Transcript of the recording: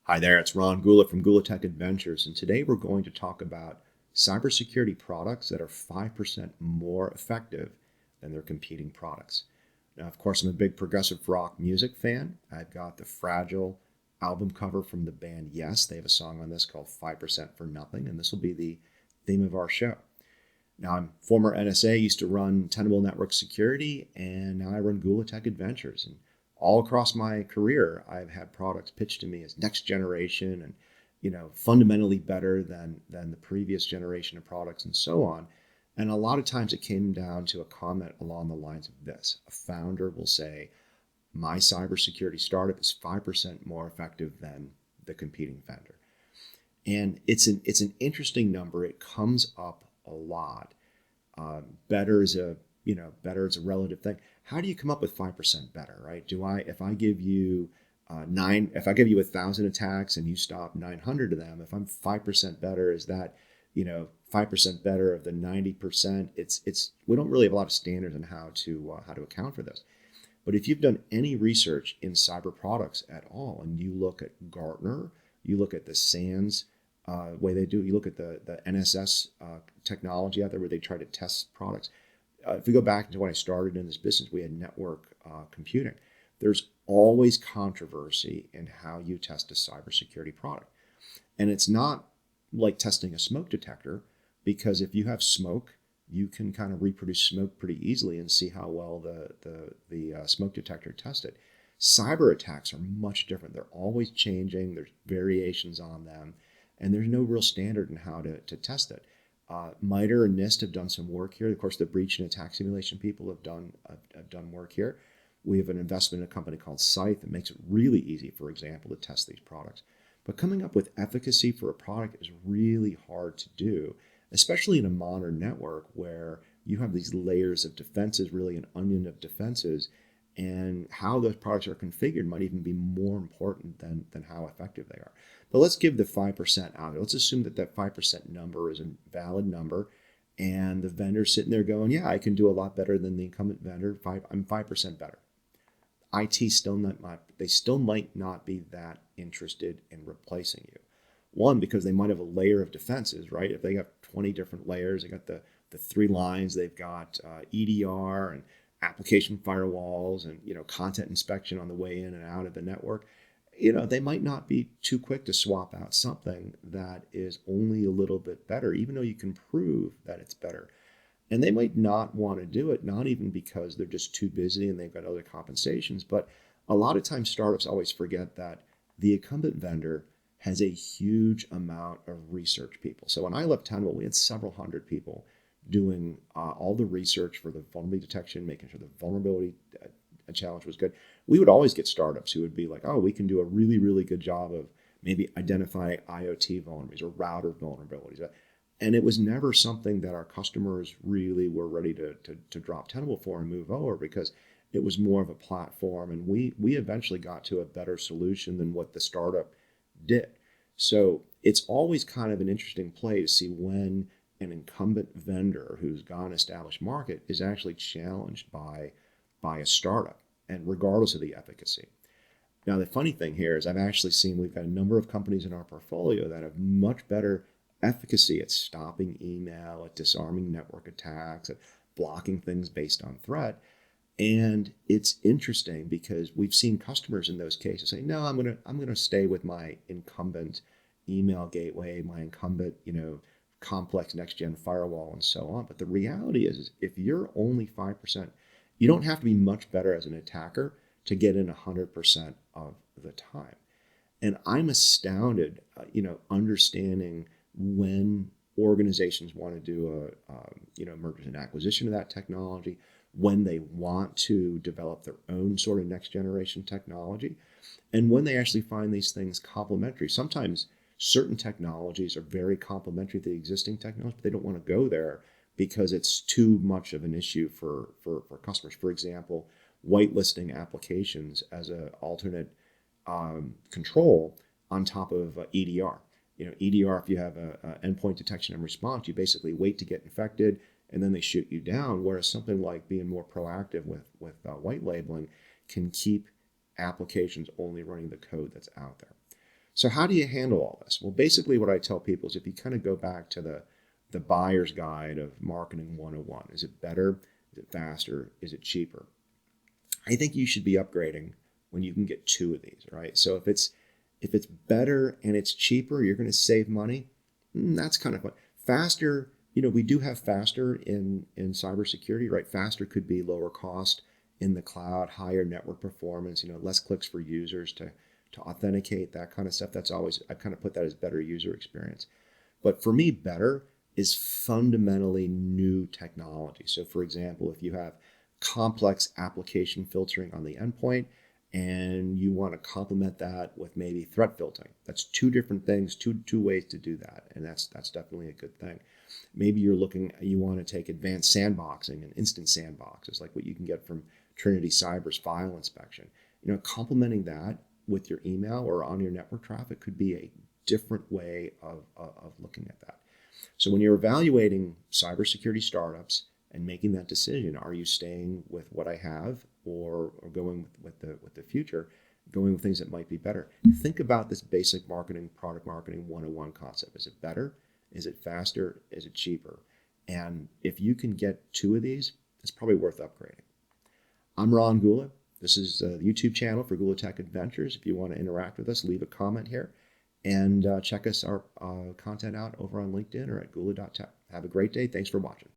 Hi there, it's Ron Gula from Gula Tech Adventures, and today we're going to talk about cybersecurity products that are 5% more effective than their competing products. Now, of course, I'm a big progressive rock music fan. I've got the Fragile album cover from the band Yes. They have a song on this called 5% for Nothing, and this will be the theme of our show. Now, I'm former NSA, used to run Tenable Network Security, and now I run Gula Tech Adventures. And all across my career, I've had products pitched to me as next generation and fundamentally better than the previous generation of products and so on. And a lot of times it came down to a comment along the lines of this. A founder will say, my cybersecurity startup is 5% more effective than the competing vendor. And it's an interesting number. It comes up a lot. Better is a relative thing. How do you come up with 5% better, right? If I give you 1,000 attacks and you stop 900 of them, if I'm 5% better, is that 5% better of the 90%? We don't really have a lot of standards on how to account for this. But if you've done any research in cyber products at all, and you look at Gartner, you look at the SANS way they do, you look at the NSS technology out there where they try to test products. If we go back to when I started in this business, we had network computing. There's always controversy in how you test a cybersecurity product. And it's not like testing a smoke detector, because if you have smoke, you can kind of reproduce smoke pretty easily and see how well the smoke detector tested. Cyber attacks are much different. They're always changing. There's variations on them, and there's no real standard in how to test it. MITRE and NIST have done some work here. Of course, the breach and attack simulation people have done work here. We have an investment in a company called Scythe that makes it really easy, for example, to test these products. But coming up with efficacy for a product is really hard to do, especially in a modern network where you have these layers of defenses, really an onion of defenses, and how those products are configured might even be more important than how effective they are. But let's give the 5% out. Let's assume that 5% number is a valid number, and the vendor's sitting there going, yeah, I can do a lot better than the incumbent vendor. I'm 5% better. IT still might not be that interested in replacing you. One, because they might have a layer of defenses, right? If they got 20 different layers, they got the 3 lines, they've got EDR and application firewalls and content inspection on the way in and out of the network. They might not be too quick to swap out something that is only a little bit better, even though you can prove that it's better. And they might not want to do it, not even because they're just too busy and they've got other compensations, but a lot of times startups always forget that the incumbent vendor has a huge amount of research people. So when I left Tenable, we had several hundred people doing all the research for the vulnerability detection, making sure the vulnerability challenge was good. We would always get startups who would be like, oh, we can do a really, really good job of maybe identifying IoT vulnerabilities or router vulnerabilities. And it was never something that our customers really were ready to drop Tenable for and move over, because it was more of a platform. And we eventually got to a better solution than what the startup did. So it's always kind of an interesting play to see when an incumbent vendor who's got an established market is actually challenged by a startup, and regardless of the efficacy. Now, the funny thing here is I've actually seen we've got a number of companies in our portfolio that have much better efficacy at stopping email, at disarming network attacks, at blocking things based on threat. And it's interesting because we've seen customers in those cases say, no, I'm gonna stay with my incumbent email gateway, my incumbent, complex next-gen firewall and so on. But the reality is if you're only 5%, you don't have to be much better as an attacker to get in 100% of the time. And I'm astounded, understanding when organizations want to do a mergers and acquisition of that technology, when they want to develop their own sort of next generation technology, and when they actually find these things complementary. Sometimes certain technologies are very complementary to the existing technology, but they don't want to go there because it's too much of an issue for customers. For example, whitelisting applications as an alternate control on top of EDR. EDR, if you have a endpoint detection and response, you basically wait to get infected and then they shoot you down. Whereas something like being more proactive with white labeling can keep applications only running the code that's out there. So how do you handle all this? Well, basically what I tell people is if you kind of go back to the buyer's guide of marketing 101, is it better? Is it faster? Is it cheaper? I think you should be upgrading when you can get two of these, right? So if it's better and it's cheaper, you're going to save money. That's kind of fun. Faster, we do have faster in cybersecurity, right? Faster could be lower cost in the cloud, higher network performance, less clicks for users to authenticate, that kind of stuff. That's always, I kind of put that as better user experience. But for me, better is fundamentally new technology. So for example, if you have complex application filtering on the endpoint and you want to complement that with maybe threat filtering, that's two different things, two ways to do that. And that's definitely a good thing. Maybe you want to take advanced sandboxing and instant sandboxes, like what you can get from Trinity Cyber's file inspection. Complementing that with your email or on your network traffic could be a different way of looking at that. So when you're evaluating cybersecurity startups and making that decision, are you staying with what I have or going with the future, going with things that might be better? Think about this basic product marketing 101 concept. Is it better? Is it faster? Is it cheaper? And if you can get two of these, it's probably worth upgrading. I'm Ron Gula. This is the YouTube channel for Gula Tech Adventures. If you want to interact with us, leave a comment here. And check our content out over on LinkedIn or at gula.tech. Have a great day. Thanks for watching.